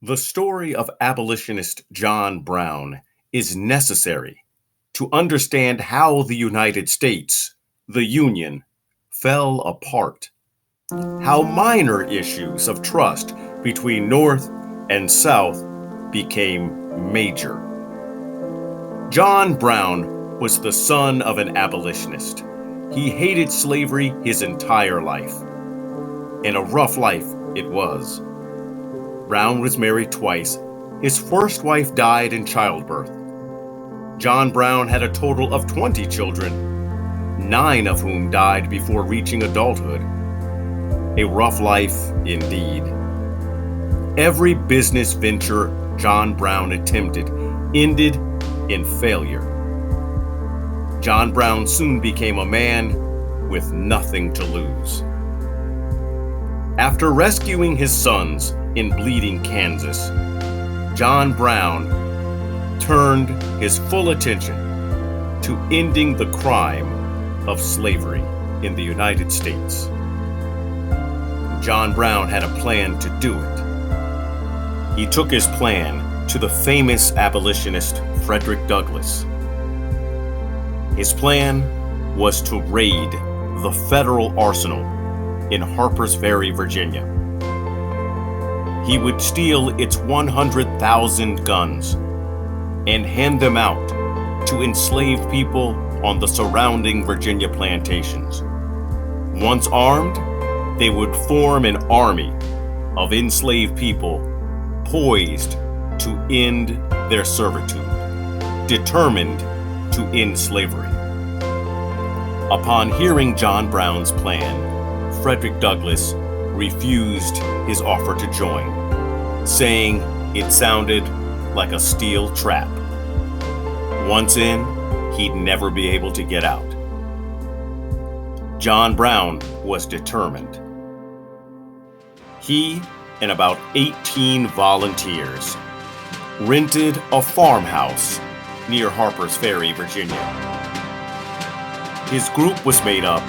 The story of abolitionist John Brown is necessary to understand how the United States, the Union, fell apart, how minor issues of trust between North and South became major. John Brown was the son of an abolitionist. He hated slavery his entire life, and a rough life it was. Brown was married twice. His first wife died in childbirth. John Brown had a total of 20 children, 9 of whom died before reaching adulthood. A rough life indeed. Every business venture John Brown attempted ended in failure. John Brown soon became a man with nothing to lose. After rescuing his sons in Bleeding, Kansas, John Brown turned his full attention to ending the crime of slavery in the United States. John Brown had a plan to do it. He took his plan to the famous abolitionist Frederick Douglass. His plan was to raid the federal arsenal in Harpers Ferry, Virginia. He would steal its 100,000 guns and hand them out to enslaved people on the surrounding Virginia plantations. Once armed, they would form an army of enslaved people poised to end their servitude, determined to end slavery. Upon hearing John Brown's plan, Frederick Douglass refused his offer to join, saying it sounded like a steel trap. Once in, he'd never be able to get out. John Brown was determined. He and about 18 volunteers rented a farmhouse near Harpers Ferry, Virginia. His group was made up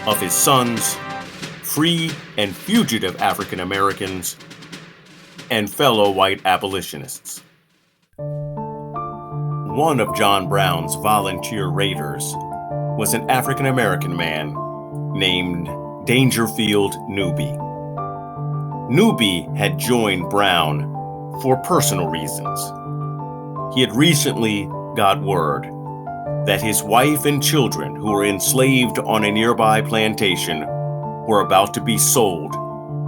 of his sons, free and fugitive African Americans, and fellow white abolitionists. One of John Brown's volunteer raiders was an African American man named Dangerfield Newby. Newby had joined Brown for personal reasons. He had recently got word that his wife and children, who were enslaved on a nearby plantation, were about to be sold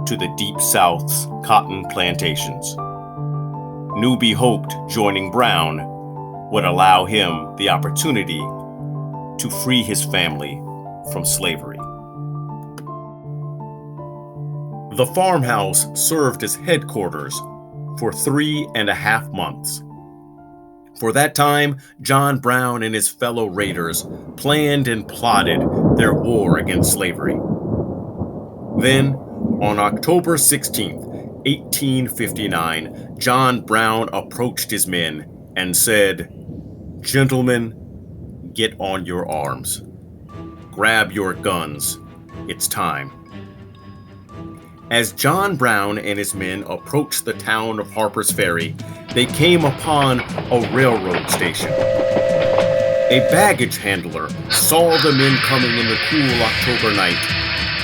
to the Deep South's cotton plantations. Newby hoped joining Brown would allow him the opportunity to free his family from slavery. The farmhouse served as headquarters for 3.5 months. For that time, John Brown and his fellow raiders planned and plotted their war against slavery. Then, on October 16th, 1859, John Brown approached his men and said, "Gentlemen, get on your arms. Grab your guns. It's time." As John Brown and his men approached the town of Harpers Ferry, they came upon a railroad station. A baggage handler saw the men coming in the cool October night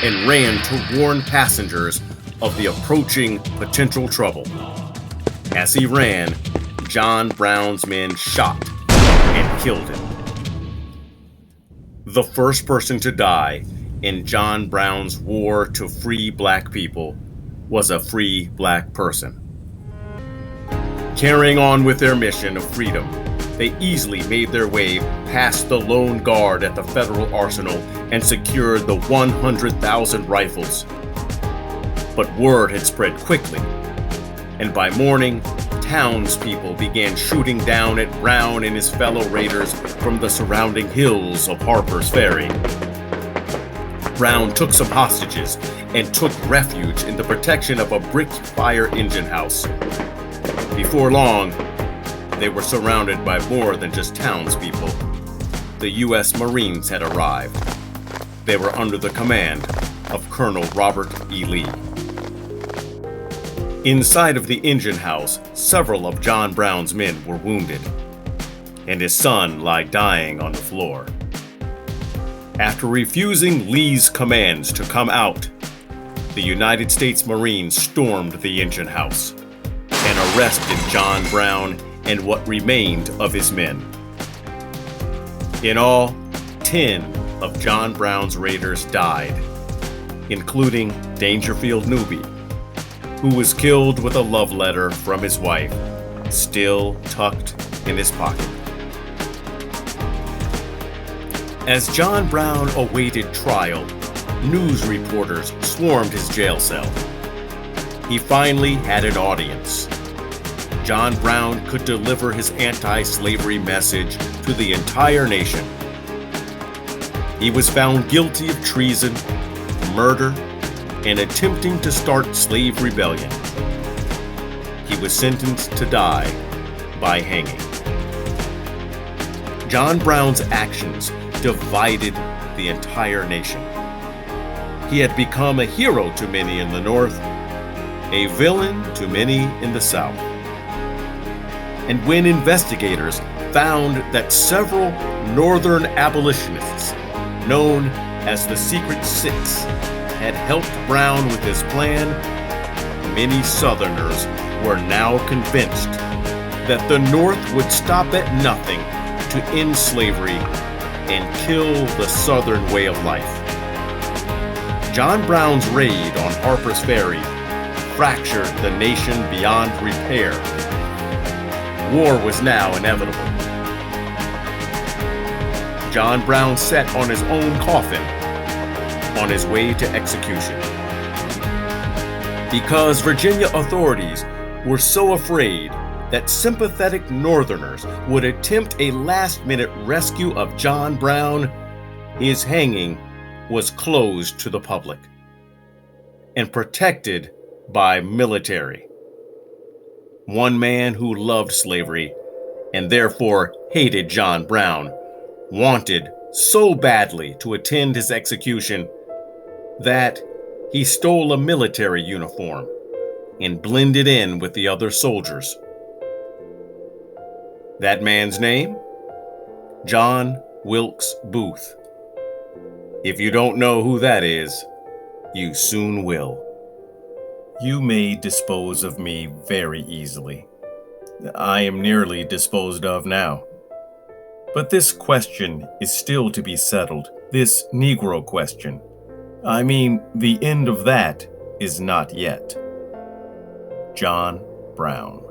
and ran to warn passengers of the approaching potential trouble. As he ran, John Brown's men shot and killed him. The first person to die in John Brown's war to free black people was a free black person. Carrying on with their mission of freedom, they easily made their way past the lone guard at the federal arsenal and secured the 100,000 rifles. But word had spread quickly, and by morning, townspeople began shooting down at Brown and his fellow raiders from the surrounding hills of Harpers Ferry. Brown took some hostages and took refuge in the protection of a brick fire engine house. Before long, they were surrounded by more than just townspeople. The U.S. Marines had arrived. They were under the command of Colonel Robert E. Lee. Inside of the engine house, several of John Brown's men were wounded, and his son lay dying on the floor. After refusing Lee's commands to come out, the United States Marines stormed the engine house and arrested John Brown and what remained of his men. In all, 10 of John Brown's raiders died, including Dangerfield Newby, who was killed with a love letter from his wife, still tucked in his pocket. As John Brown awaited trial, news reporters swarmed his jail cell. He finally had an audience. John Brown could deliver his anti-slavery message to the entire nation. He was found guilty of treason, murder, and attempting to start slave rebellion. He was sentenced to die by hanging. John Brown's actions divided the entire nation. He had become a hero to many in the North, a villain to many in the South. And when investigators found that several Northern abolitionists, known as the Secret Six, had helped Brown with his plan, many Southerners were now convinced that the North would stop at nothing to end slavery and kill the Southern way of life. John Brown's raid on Harper's Ferry fractured the nation beyond repair. War was now inevitable. John Brown sat on his own coffin on his way to execution. Because Virginia authorities were so afraid that sympathetic Northerners would attempt a last-minute rescue of John Brown, his hanging was closed to the public and protected by military. One man who loved slavery and therefore hated John Brown wanted so badly to attend his execution that he stole a military uniform and blended in with the other soldiers. That man's name? John Wilkes Booth. If you don't know who that is, you soon will. You may dispose of me very easily. I am nearly disposed of now. But this question is still to be settled, this Negro question. I mean, the end of that is not yet. John Brown.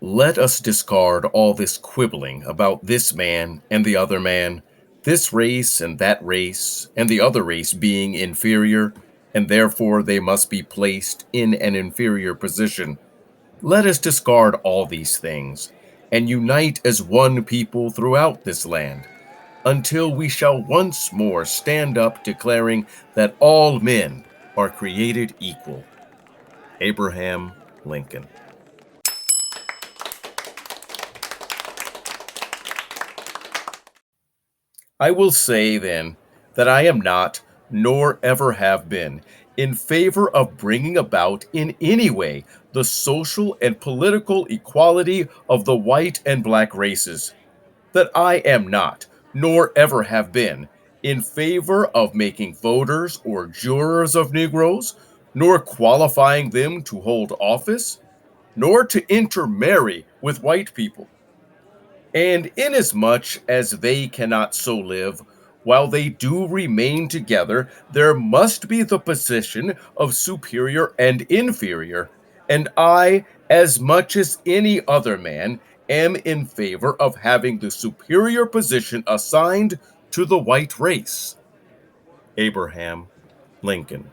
Let us discard all this quibbling about this man and the other man, this race and that race, and the other race being inferior, and therefore they must be placed in an inferior position. Let us discard all these things and unite as one people throughout this land until we shall once more stand up declaring that all men are created equal. Abraham Lincoln. I will say then that I am not, nor ever have been, in favor of bringing about in any way the social and political equality of the white and black races. That I am not, nor ever have been, in favor of making voters or jurors of Negroes, nor qualifying them to hold office, nor to intermarry with white people. And inasmuch as they cannot so live, while they do remain together, there must be the position of superior and inferior. And I, as much as any other man, am in favor of having the superior position assigned to the white race. Abraham Lincoln.